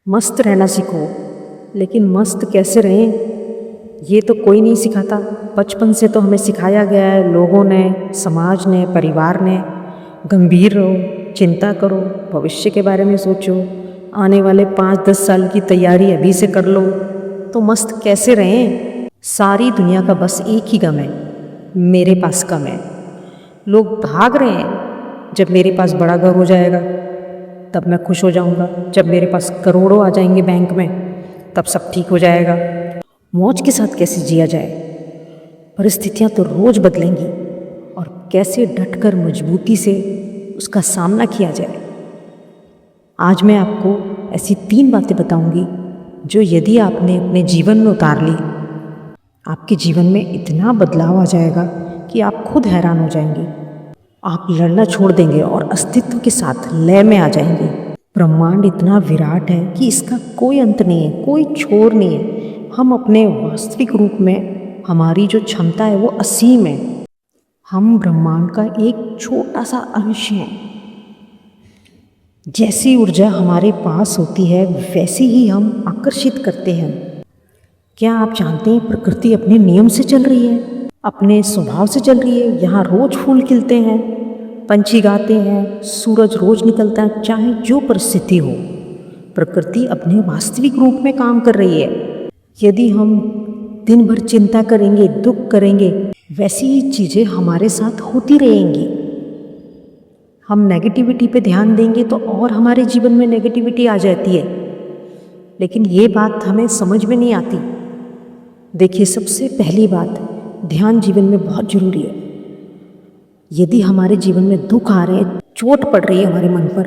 मस्त रहना सीखो। लेकिन मस्त कैसे रहें, ये तो कोई नहीं सिखाता। बचपन से तो हमें सिखाया गया है, लोगों ने, समाज ने, परिवार ने, गंभीर रहो, चिंता करो, भविष्य के बारे में सोचो, आने वाले 5-10 साल की तैयारी अभी से कर लो। तो मस्त कैसे रहें? सारी दुनिया का बस एक ही गम है, मेरे पास कम है। लोग भाग रहे हैं, जब मेरे पास बड़ा घर हो जाएगा तब मैं खुश हो जाऊंगा, जब मेरे पास करोड़ों आ जाएंगे बैंक में तब सब ठीक हो जाएगा। मौज के साथ कैसे जिया जाए? परिस्थितियां तो रोज बदलेंगी, और कैसे डटकर मजबूती से उसका सामना किया जाए। आज मैं आपको ऐसी 3 बातें बताऊंगी जो यदि आपने अपने जीवन में उतार ली, आपके जीवन में इतना बदलाव आ जाएगा कि आप खुद हैरान हो जाएंगे। आप लड़ना छोड़ देंगे और अस्तित्व के साथ लय में आ जाएंगे। ब्रह्मांड इतना विराट है कि इसका कोई अंत नहीं है, कोई छोर नहीं है। हम अपने वास्तविक रूप में, हमारी जो क्षमता है वो असीम है। हम ब्रह्मांड का एक छोटा सा अंश हैं। जैसी ऊर्जा हमारे पास होती है वैसी ही हम आकर्षित करते हैं। क्या आप जानते हैं प्रकृति अपने नियम से चल रही है, अपने स्वभाव से चल रही है। यहाँ रोज फूल खिलते हैं, पंछी गाते हैं, सूरज रोज निकलता है, चाहे जो परिस्थिति हो। प्रकृति अपने वास्तविक रूप में काम कर रही है। यदि हम दिन भर चिंता करेंगे, दुख करेंगे, वैसी ही चीज़ें हमारे साथ होती रहेंगी। हम नेगेटिविटी पे ध्यान देंगे तो और हमारे जीवन में नेगेटिविटी आ जाती है। लेकिन ये बात हमें समझ में नहीं आती। देखिए, सबसे पहली बात, ध्यान जीवन में बहुत जरूरी है। यदि हमारे जीवन में दुख आ रहे हैं, चोट पड़ रही है हमारे मन पर,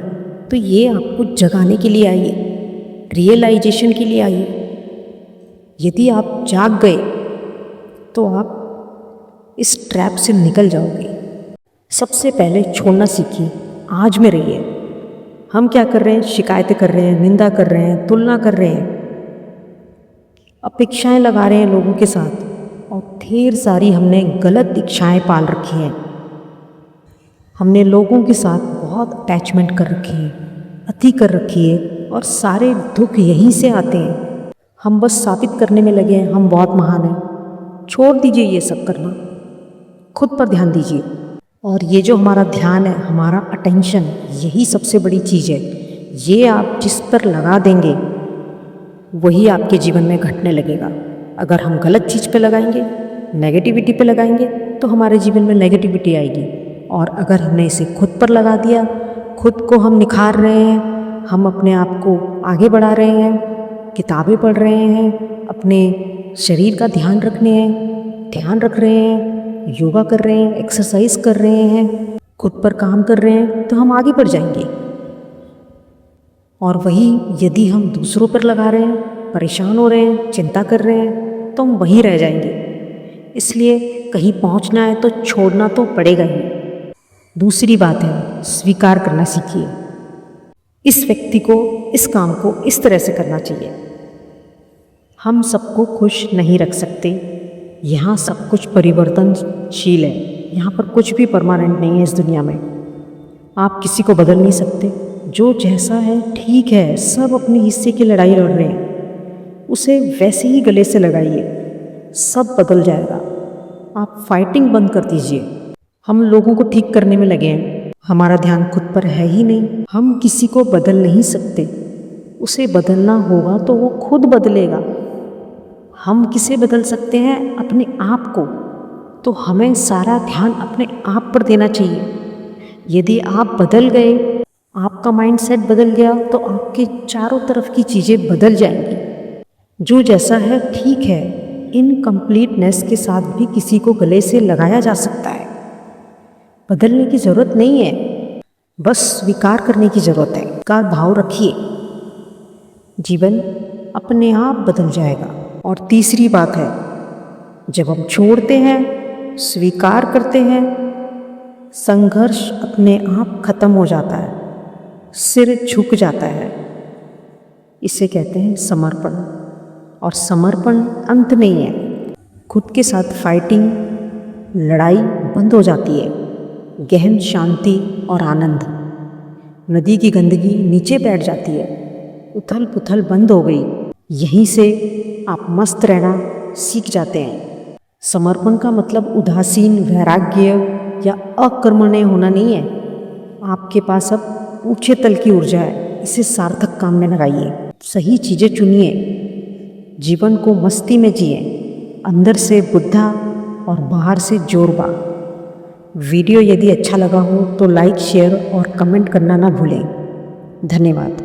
तो ये आपको जगाने के लिए आई है, रियलाइजेशन के लिए आई है। यदि आप जाग गए तो आप इस ट्रैप से निकल जाओगे। सबसे पहले छोड़ना सीखिए, आज में रहिए। हम क्या कर रहे हैं? शिकायतें कर रहे हैं, निंदा कर रहे हैं, तुलना कर रहे हैं, अपेक्षाएं लगा रहे हैं लोगों के साथ, और ढेर सारी हमने गलत इच्छाएं पाल रखी हैं। हमने लोगों के साथ बहुत अटैचमेंट कर रखी है, अति कर रखी है, और सारे दुख यहीं से आते हैं। हम बस साबित करने में लगे हैं हम बहुत महान हैं। छोड़ दीजिए ये सब करना, खुद पर ध्यान दीजिए। और ये जो हमारा ध्यान है, हमारा अटेंशन, यही सबसे बड़ी चीज़ है। ये आप जिस पर लगा देंगे वही आपके जीवन में घटने लगेगा। अगर हम गलत चीज़ पे लगाएंगे, नेगेटिविटी पे लगाएंगे, तो हमारे जीवन में नेगेटिविटी आएगी। और अगर हमने इसे खुद पर लगा दिया, खुद को हम निखार रहे हैं, हम अपने आप को आगे बढ़ा रहे हैं, किताबें पढ़ रहे हैं, अपने शरीर का ध्यान रख रहे हैं, योगा कर रहे हैं, एक्सरसाइज कर रहे हैं, खुद पर काम कर रहे हैं, तो हम आगे बढ़ जाएंगे। और वही यदि हम दूसरों पर लगा रहे हैं, परेशान हो रहे हैं, चिंता कर रहे हैं, तो हम वहीं रह जाएंगे। इसलिए कहीं पहुंचना है तो छोड़ना तो पड़ेगा ही। दूसरी बात है, स्वीकार करना सीखिए। इस व्यक्ति को, इस काम को इस तरह से करना चाहिए। हम सबको खुश नहीं रख सकते। यहाँ सब कुछ परिवर्तनशील है। यहाँ पर कुछ भी परमानेंट नहीं है इस दुनिया में। आप किसी को बदल नहीं सकते। जो जैसा है ठीक है, सब अपने हिस्से की लड़ाई लड़ रहे हैं, उसे वैसे ही गले से लगाइए, सब बदल जाएगा। आप फाइटिंग बंद कर दीजिए। हम लोगों को ठीक करने में लगे हैं, हमारा ध्यान खुद पर है ही नहीं। हम किसी को बदल नहीं सकते, उसे बदलना होगा तो वो खुद बदलेगा। हम किसे बदल सकते हैं? अपने आप को। तो हमें सारा ध्यान अपने आप पर देना चाहिए। यदि आप बदल गए, आपका माइंडसेट बदल गया, तो आपके चारों तरफ की चीज़ें बदल जाएंगी। जो जैसा है ठीक है, इनकम्प्लीटनेस के साथ भी किसी को गले से लगाया जा सकता है। बदलने की ज़रूरत नहीं है, बस स्वीकार करने की ज़रूरत है। का भाव रखिए, जीवन अपने आप बदल जाएगा। और तीसरी बात है, जब हम छोड़ते हैं, स्वीकार करते हैं, संघर्ष अपने आप खत्म हो जाता है, सिर झुक जाता है। इसे कहते हैं समर्पण। और समर्पण अंत नहीं है। खुद के साथ फाइटिंग, लड़ाई बंद हो जाती है। गहन शांति और आनंद, नदी की गंदगी नीचे बैठ जाती है। उथल पुथल बंद हो गई। यहीं से आप मस्त रहना सीख जाते हैं। समर्पण का मतलब उदासीन, वैराग्य या अकर्मण्य होना नहीं है। आपके पास अब ऊंचे तल की ऊर्जा है, इसे सार्थक काम में लगाइए। सही चीज़ें चुनिए, जीवन को मस्ती में जिए, अंदर से बुद्धा और बाहर से जोरबा। वीडियो यदि अच्छा लगा हो तो लाइक, शेयर और कमेंट करना ना भूलें। धन्यवाद।